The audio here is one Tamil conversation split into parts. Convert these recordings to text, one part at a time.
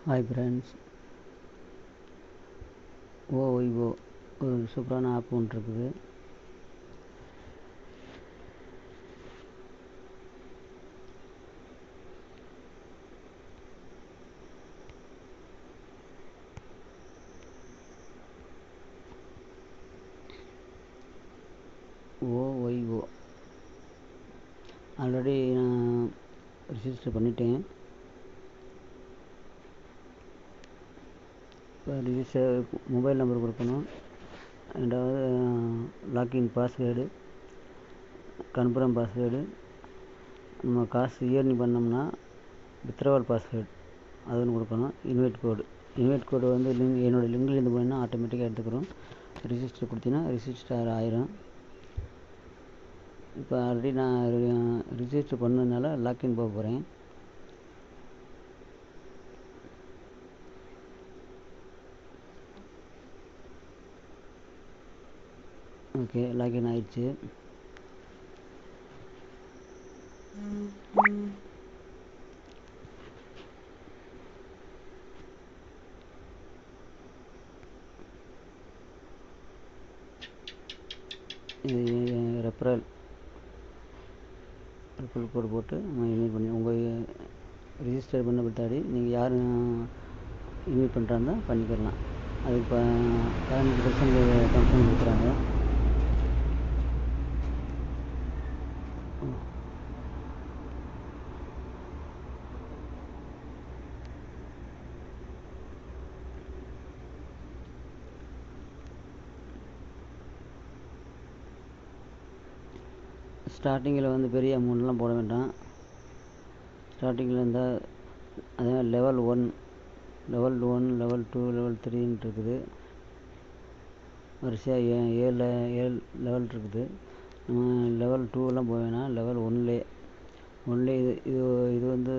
ஹாய் ஃப்ரெண்ட்ஸ், ஓய்வோ ஒரு சூப்பரான ஆப் ஒன்று இருக்குது. ஓய்வோ ஆல்ரெடி நான் ரிஜிஸ்டர் பண்ணிட்டேன். இப்போ ரிஜிஸ்டர் மொபைல் நம்பர் கொடுக்கணும். ரெண்டாவது லாக்இன் பாஸ்வேர்டு, கன்ஃபார்ம் பாஸ்வேர்டு. நம்ம காசு இயர்னிங் பண்ணோம்னா வித்ட்ராவல் பாஸ்வேர்டு அது ஒன்று கொடுக்கணும். இன்வைட் கோடு வந்து என்னோடய லிங்க்லேருந்து போனீங்கன்னா ஆட்டோமேட்டிக்காக எடுத்துக்கிறோம். ரிஜிஸ்டர் கொடுத்தீங்கன்னா ரிஜிஸ்டர் ஆயிரும். இப்போ ஆல்ரெடி நான் ரிஜிஸ்டர் பண்ணதுனால லாக்இன் போக போகிறேன். ஓகே, லாக்இன் ஆயிடுச்சு. இது ரெஃபரல் கோடு போட்டு நம்ம இன்வைட் பண்ணி உங்கள் ரிஜிஸ்டர் பண்ண பின்னாடி நீங்கள் யார் இன்வைட் பண்ணுறாங்க பண்ணிக்கிறலாம். அது இப்போ 15% கமிஷன் கொடுக்குறாங்க. ஸ்டார்டிங்கில் வந்து பெரிய அமௌண்ட்லாம் போட வேண்டாம். ஸ்டார்டிங்கில் இருந்தால் அதே லெவல் 1, லெவல் 2, லெவல் 3ன்னு இருக்குது. வரிசையாக 7 லெவல் இருக்குது. நம்ம லெவல் 2எல்லாம் போக வேணாம். லெவல் 1லே இது வந்து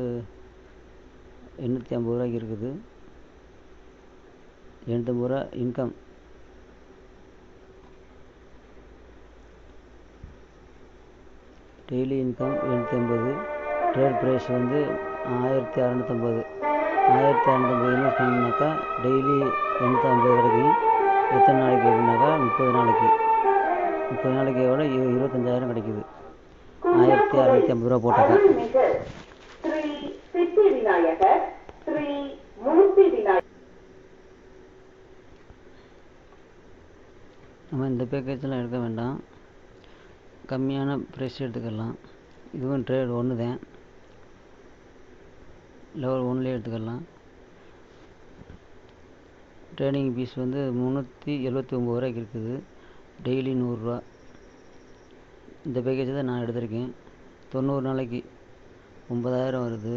850 ரூபாய்க்கு இருக்குது. 850 ரூபா income. Daily income 850. Trade price வந்து 1650. 1650 இன்வெஸ்ட் பண்ணிங்கனாக்கா டெய்லி 850 கிடைக்கும். எத்தனை நாளைக்கு அப்படின்னாக்கா 30 நாளைக்கு. 30 நாளைக்கு எவ்வளோ 25,000 கிடைக்குது. 1650 ரூபா போட்டாக்கா. நம்ம இந்த பேக்கேஜெலாம் எடுக்க வேண்டாம். கம்மியான ப்ரைஸ் எடுத்துக்கலாம். இதுவும் ட்ரேட் 1 தான். லெவல் 1லேயே எடுத்துக்கலாம். ட்ரேடிங் ஃபீஸ் வந்து 379 ரூபாய்க்கு இருக்குது. டெய்லி 100 ரூபா. இந்த பேக்கேஜ் தான் நான் எடுத்திருக்கேன். 90 நாளைக்கு 9000 வருது.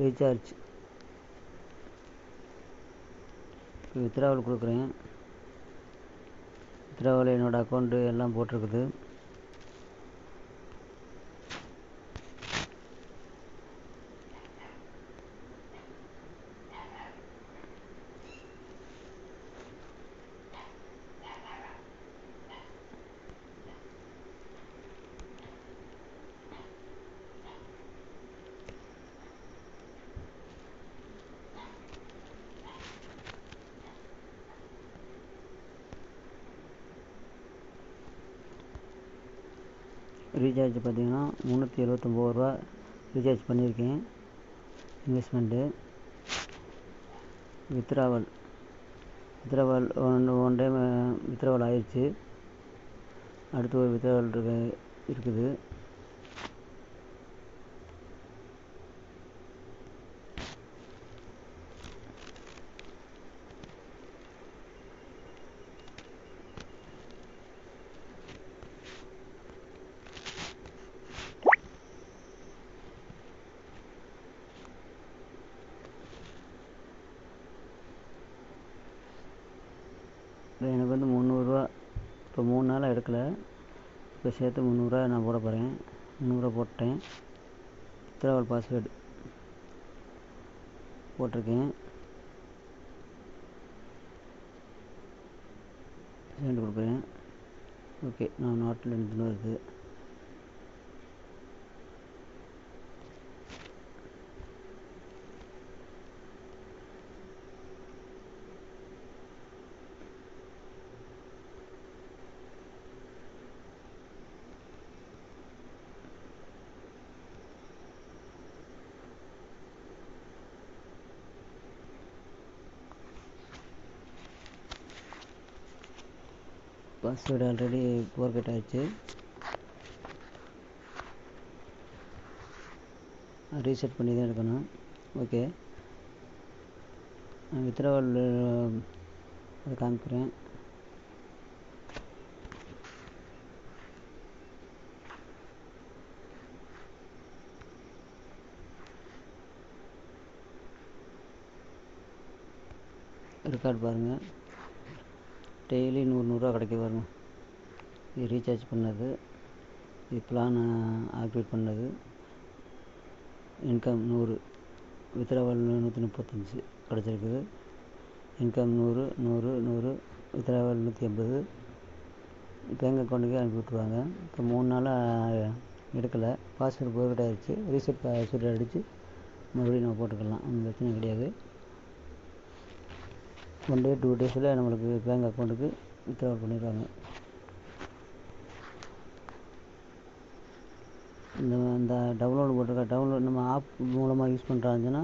ரீசார்ஜ் வித்ட்ராவல் கொடுக்குறேன். வித்ட்ராவல் என்னோடய அக்கௌண்ட்டு எல்லாம் போட்டிருக்குது. ரீசார்ஜ் பார்த்திங்கன்னா 379 ரூபா ரீசார்ஜ் பண்ணியிருக்கேன். Investment withdrawal one time withdrawal ஆயிடுச்சு. அடுத்து ஒரு வித்ட்ராவல் இருக்குது. எனக்கு வந்து 300 ரூபா. இப்போ 3 நாளாக எடுக்கலை. இப்போ சேர்த்து 300 ரூபா நான் போட போகிறேன். 300 ரூபா போட்டேன். வித்ட்ராவல் பாஸ்வேர்டு போட்டிருக்கேன். சென்ட் கொடுக்குறேன். ஓகே, நான் நாட்டில் எடுத்துன்னு வருது. பாஸ்வேர்டு ஆல்ரெடி ஃபோர்கெட் ஆயிடுச்சு. ரீசெட் பண்ணி தான் எடுக்கணும். ஓகே, நான் வித்ட்ராவல் அதை காமிக்கிறேன். ரெக்கார்ட் பாருங்கள். டெய்லி 100 கிடைக்குது பாருங்கள். இது ரீசார்ஜ் பண்ணது, இது பிளான் ஆக்டிவேட் பண்ணது. இன்கம் 100, வித்ட்ராவல் 135 கிடச்சிருக்குது. Income 100 100 100, withdrawal 180. பேங்க் அக்கௌண்ட்டுக்கே அனுப்பி விட்ருவாங்க. இப்போ 3 நாளாக எடுக்கலை. பாஸ்வேர்டு ஃபோர்கெட் ஆகிடுச்சு. ரீசெட் பாஸ்வேர்டு அடித்து மறுபடியும் நம்ம போட்டுக்கலாம். ஒன்றும் பிரச்சனை கிடையாது. 1 day 2 days நம்மளுக்கு பேங்க் அக்கௌண்ட்டுக்கு வித்ட்ராவல் பண்ணிடுவாங்க. இந்த டவுன்லோடு போட்டிருக்க டவுன்லோட் நம்ம ஆப் மூலமாக யூஸ் பண்ணுறாங்கன்னா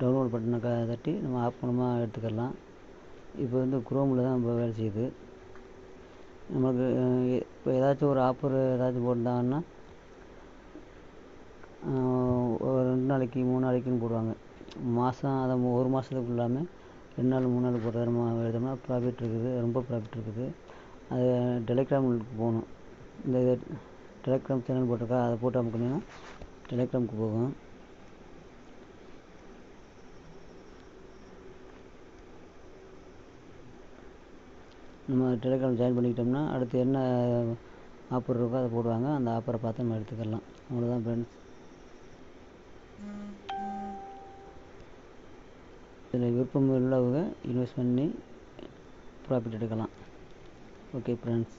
டவுன்லோட் பட்டனை தட்டி நம்ம ஆப் மூலமாக எடுத்துக்கலாம். இப்போ வந்து குரோமில் தான் நம்ம வேலை செய்யுது. நமக்கு இப்போ ஏதாச்சும் ஒரு ஆஃபர் ஏதாச்சும் போட்டாங்கன்னா ஒரு 2 நாளைக்கு 3 நாளைக்குன்னு போடுவாங்க. மாதம் அதை 1 மாதத்துக்கு இல்லாமல் 2 நாள் 3 நாள் போடுற நம்ம எழுதோம்னா ப்ராஃபிட் இருக்குது, ரொம்ப ப்ராஃபிட் இருக்குது. அது டெலிகிராமுக்கு போகணும். இந்த டெலிகிராம் சேனல் போட்டிருக்கா, அதை போட்டு அமுக்குனீங்கன்னா டெலிகிராமுக்கு போகும். நம்ம டெலிகிராம் ஜாயின் பண்ணிக்கிட்டோம்னா அடுத்து என்ன ஆஃபர் இருக்கோ அதை போடுவாங்க. அந்த ஆஃபரை பார்த்து நம்ம எடுத்துக்கலாம். அவ்வளோதான் ஃப்ரெண்ட்ஸ். இதில் விருப்பம் உள்ளவங்க இன்வெஸ்ட் பண்ணி ப்ராஃபிட் எடுக்கலாம். Okay friends.